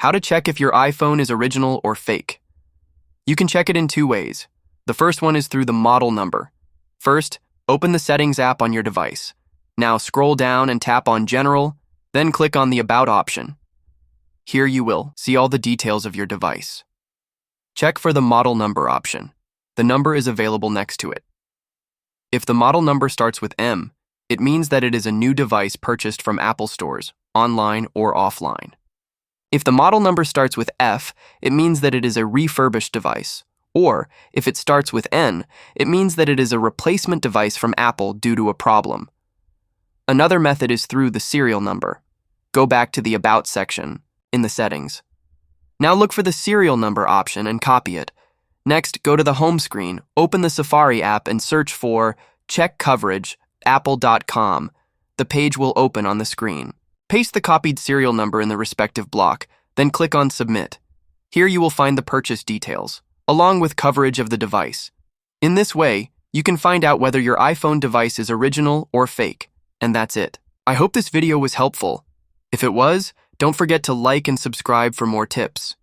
How to check if your iPhone is original or fake. You can check it in two ways. The first one is through the model number. First, open the Settings app on your device. Now scroll down and tap on General, then click on the About option. Here you will see all the details of your device. Check for the model number option. The number is available next to it. If the model number starts with M, it means that it is a new device purchased from Apple stores, online or offline. If the model number starts with F, it means that it is a refurbished device. Or, if it starts with N, it means that it is a replacement device from Apple due to a problem. Another method is through the serial number. Go back to the About section in the settings. Now look for the serial number option and copy it. Next, go to the home screen, open the Safari app and search for Check Coverage, apple.com. The page will open on the screen. Paste the copied serial number in the respective block, then click on Submit. Here you will find the purchase details, along with coverage of the device. In this way, you can find out whether your iPhone device is original or fake, and that's it. I hope this video was helpful. If it was, don't forget to like and subscribe for more tips.